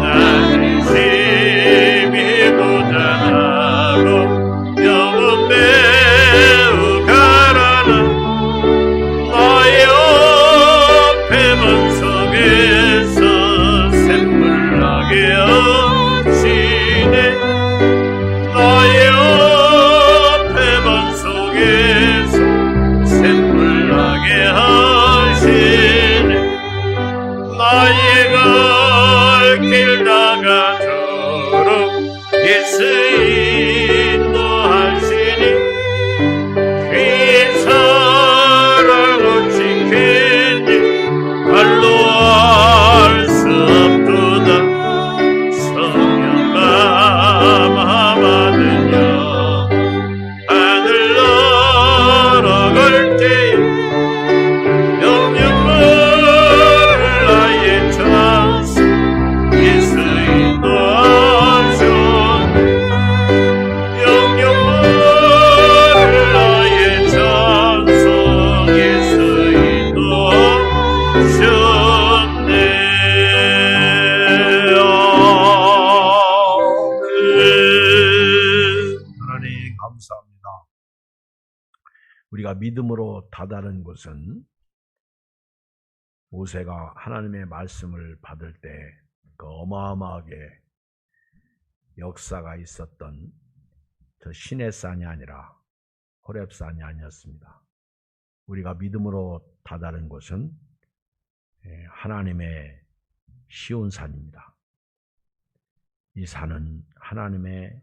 나는 심히 고단하고 영은 매우 가라나 나의 배만 속에서 샘물 나게 하시네. 나의 배만 속에서 샘물 나게 하시네. 나의 갈 길 나가도록 예수 인도하시니 그의 사랑 어찌겠니 말로 알 수 없도다. 성령 감화받으며 하늘 날아갈 때에 영영을 나의 찬송 예수 인도하셨네. 영영을 나의 찬송 예수 인도하셨네. 하나님 감사합니다. 우리가 믿음으로 다다른 것은 모세가 하나님의 말씀을 받을 때 그 어마어마하게 역사가 있었던 저 시내산이 아니라 호렙산이 아니었습니다. 우리가 믿음으로 다다른 곳은 하나님의 시온산입니다. 이 산은 하나님의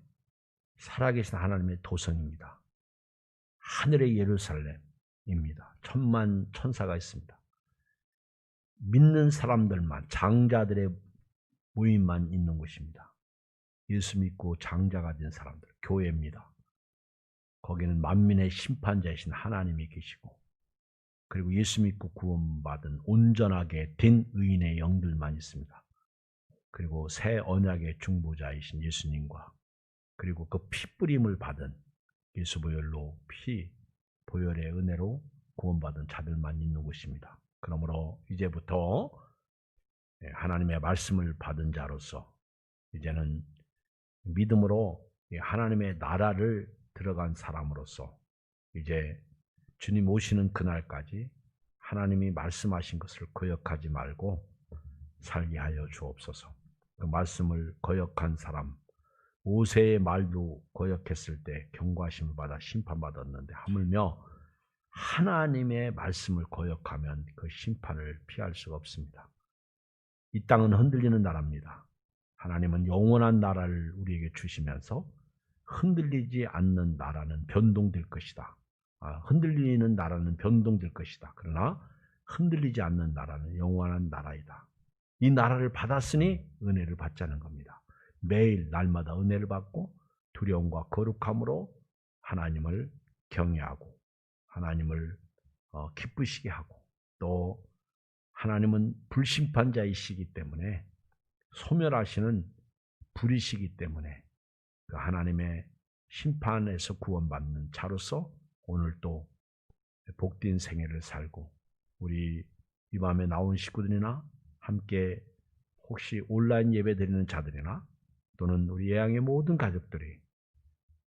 살아계신 하나님의 도성입니다. 하늘의 예루살렘입니다. 천만 천사가 있습니다. 믿는 사람들만, 장자들의 모임만 있는 곳입니다. 예수 믿고 장자가 된 사람들, 교회입니다. 거기는 만민의 심판자이신 하나님이 계시고, 그리고 예수 믿고 구원받은 온전하게 된 의인의 영들만 있습니다. 그리고 새 언약의 중보자이신 예수님과, 그리고 그 피뿌림을 받은 예수 보혈로 보혈의 은혜로 구원받은 자들만 있는 곳입니다. 그러므로 이제부터 하나님의 말씀을 받은 자로서 이제는 믿음으로 하나님의 나라를 들어간 사람으로서 이제 주님 오시는 그날까지 하나님이 말씀하신 것을 거역하지 말고 살게 하여 주옵소서. 그 말씀을 거역한 사람, 모세의 말도 거역했을 때 경고하심을 받아 심판받았는데 하물며 하나님의 말씀을 거역하면 그 심판을 피할 수가 없습니다. 이 땅은 흔들리는 나라입니다. 하나님은 영원한 나라를 우리에게 주시면서 흔들리지 않는 나라는 변동될 것이다. 흔들리는 나라는 변동될 것이다. 그러나 흔들리지 않는 나라는 영원한 나라이다. 이 나라를 받았으니 은혜를 받자는 겁니다. 매일 날마다 은혜를 받고 두려움과 거룩함으로 하나님을 경외하고 하나님을 기쁘시게 하고, 또 하나님은 불심판자이시기 때문에 소멸하시는 불이시기 때문에 그 하나님의 심판에서 구원받는 자로서 오늘 또 복된 생애를 살고, 우리 이 밤에 나온 식구들이나 함께 혹시 온라인 예배 드리는 자들이나 또는 우리 예양의 모든 가족들이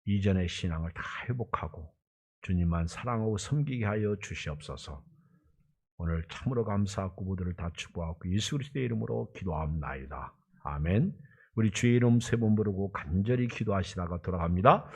이전의 신앙을 다 회복하고 주님만 사랑하고 섬기게 하여 주시옵소서. 오늘 참으로 감사하고 모두를 다 축복하고 예수 그리스도의 이름으로 기도합나이다. 아멘. 우리 주의 이름 세 번 부르고 간절히 기도하시다가 돌아갑니다.